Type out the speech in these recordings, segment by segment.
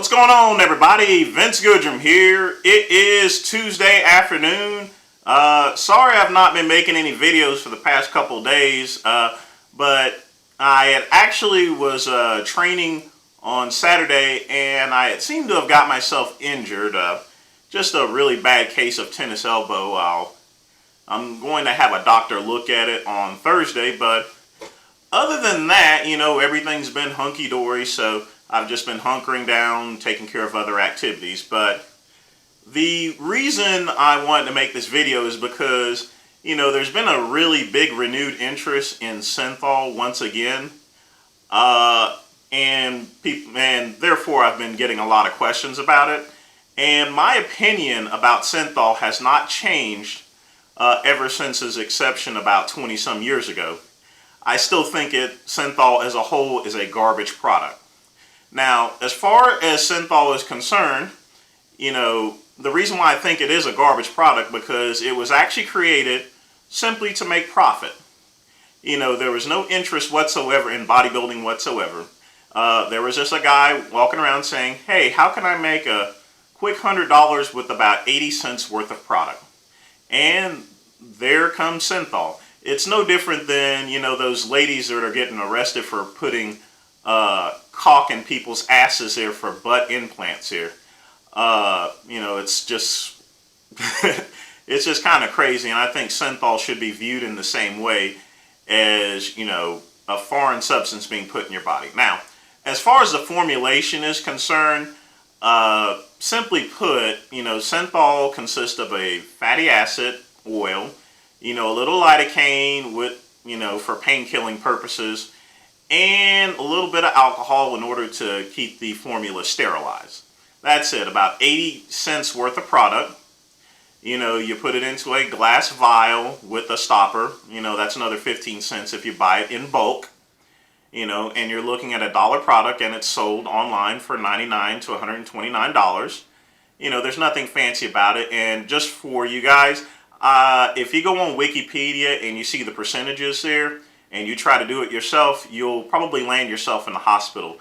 What's going on, everybody? Vince Goodrum here. It is Tuesday afternoon. Sorry I've not been making any videos for the past couple days, but I actually was training on Saturday, and I had seemed to have got myself injured. Just a really bad case of tennis elbow. I'm going to have a doctor look at it on Thursday, but other than that, everything's been hunky-dory, so I've just been hunkering down, taking care of other activities. But the reason I wanted to make this video is because, there's been a really big renewed interest in Synthol once again. And therefore I've been getting a lot of questions about it. And my opinion about Synthol has not changed ever since its inception about 20-some years ago. I still think Synthol as a whole is a garbage product. Now, as far as Synthol is concerned, the reason why I think it is a garbage product because it was actually created simply to make profit. There was no interest whatsoever in bodybuilding whatsoever. There was just a guy walking around saying, hey, how can I make a quick $100 with about 80 cents worth of product? And there comes Synthol. It's no different than, those ladies that are getting arrested for putting caulk in people's asses here for butt implants here. It's just it's just kind of crazy, and I think Synthol should be viewed in the same way as, a foreign substance being put in your body. Now, as far as the formulation is concerned, simply put, Synthol consists of a fatty acid oil, a little lidocaine with, for pain-killing purposes, and a little bit of alcohol in order to keep the formula sterilized. That's it, about 80 cents worth of product. You put it into a glass vial with a stopper. That's another 15 cents if you buy it in bulk. And you're looking at $1 product, and it's sold online for $99 to $129. There's nothing fancy about it. And just for you guys, if you go on Wikipedia and you see the percentages there, and you try to do it yourself, you'll probably land yourself in the hospital.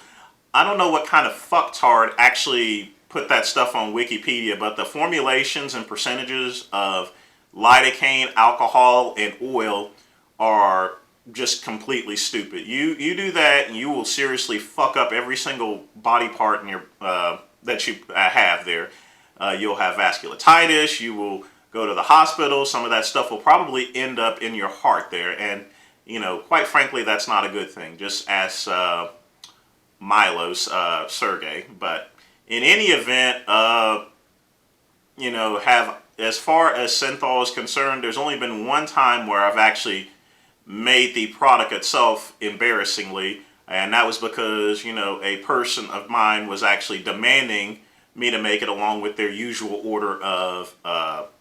I don't know what kind of fucktard actually put that stuff on Wikipedia, but the formulations and percentages of lidocaine, alcohol, and oil are just completely stupid. You do that, and you will seriously fuck up every single body part in your that you have there. You'll have vasculitis. You will go to the hospital. Some of that stuff will probably end up in your heart there, and quite frankly, that's not a good thing. Just ask Milos Sergey. But in any event, as far as Synthol is concerned, there's only been one time where I've actually made the product itself embarrassingly, and that was because, a person of mine was actually demanding me to make it along with their usual order of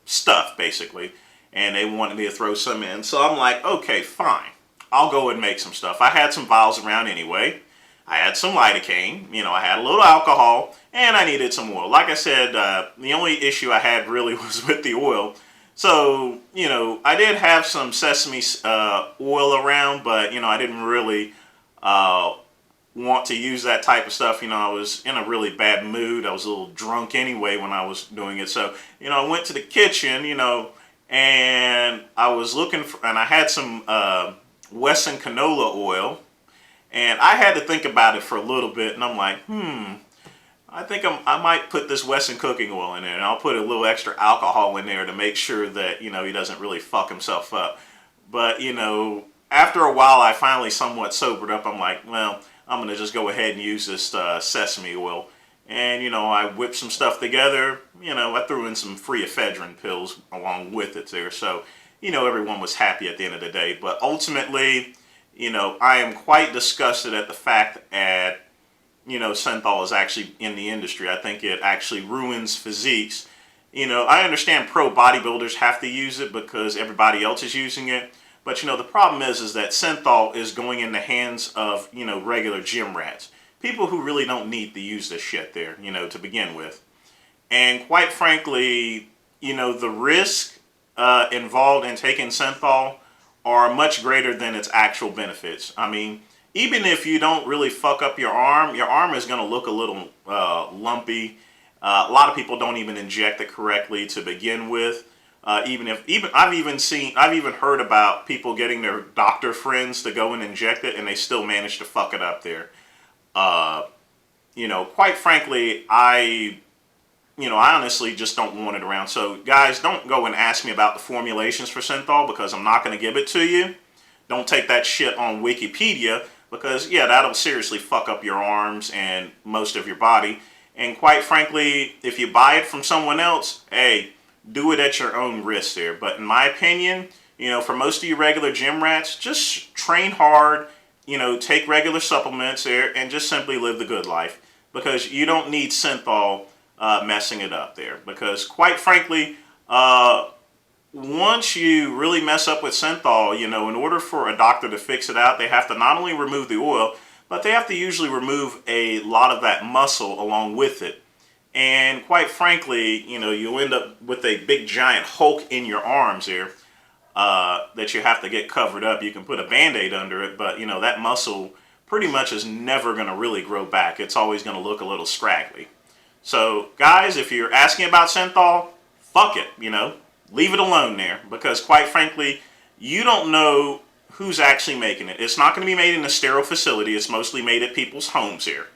stuff, basically, and they wanted me to throw some in. So I'm like, okay, fine. I'll go and make some stuff. I had some vials around anyway. I had some lidocaine, I had a little alcohol, and I needed some oil. Like I said, the only issue I had really was with the oil. So, I did have some sesame oil around, but, I didn't really want to use that type of stuff. I was in a really bad mood. I was a little drunk anyway when I was doing it. So, I went to the kitchen, and I was looking for, and I had some Wesson canola oil, and I had to think about it for a little bit, and I'm like, I think I might put this Wesson cooking oil in there, and I'll put a little extra alcohol in there to make sure that, he doesn't really fuck himself up. But, after a while, I finally somewhat sobered up. I'm like, well, I'm going to just go ahead and use this sesame oil. And, I whipped some stuff together. I threw in some free ephedrine pills along with it there. So, everyone was happy at the end of the day. But ultimately, I am quite disgusted at the fact that, Synthol is actually in the industry. I think it actually ruins physiques. I understand pro bodybuilders have to use it because everybody else is using it. But, the problem is that Synthol is going in the hands of, regular gym rats. People who really don't need to use this shit there, to begin with. And quite frankly, the risk involved in taking Synthol are much greater than its actual benefits. I mean, even if you don't really fuck up your arm is going to look a little lumpy. A lot of people don't even inject it correctly to begin with. Even I've even heard about people getting their doctor friends to go and inject it, and they still manage to fuck it up there. Quite frankly, I honestly just don't want it around. So guys, don't go and ask me about the formulations for Synthol, because I'm not going to give it to you. Don't take that shit on Wikipedia, because yeah, that'll seriously fuck up your arms and most of your body. And quite frankly, if you buy it from someone else, hey, do it at your own risk there. But in my opinion, for most of you regular gym rats, just train hard, take regular supplements there, and just simply live the good life. Because you don't need Synthol messing it up there. Because quite frankly, once you really mess up with Synthol, in order for a doctor to fix it out, they have to not only remove the oil, but they have to usually remove a lot of that muscle along with it. And quite frankly, you end up with a big giant Hulk in your arms there that you have to get covered up. You can put a Band-Aid under it, but that muscle pretty much is never going to really grow back. It's always going to look a little scraggly. So guys, if you're asking about Synthol, fuck it, leave it alone there, because quite frankly, you don't know who's actually making it. It's not going to be made in a sterile facility. It's mostly made at people's homes here.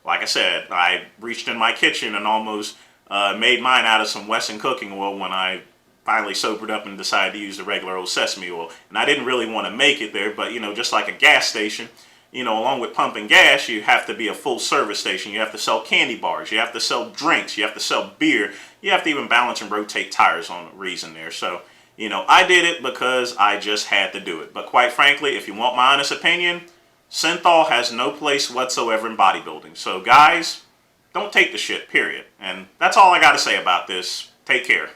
Like I said, I reached in my kitchen and almost made mine out of some Wesson cooking oil when I finally sobered up and decided to use the regular old sesame oil. And I didn't really want to make it there, but just like a gas station, along with pumping gas, you have to be a full service station. You have to sell candy bars, you have to sell drinks, you have to sell beer, you have to even balance and rotate tires on a reason there. So, I did it because I just had to do it. But quite frankly, if you want my honest opinion, Synthol has no place whatsoever in bodybuilding. So guys, don't take the shit, period. And that's all I got to say about this. Take care.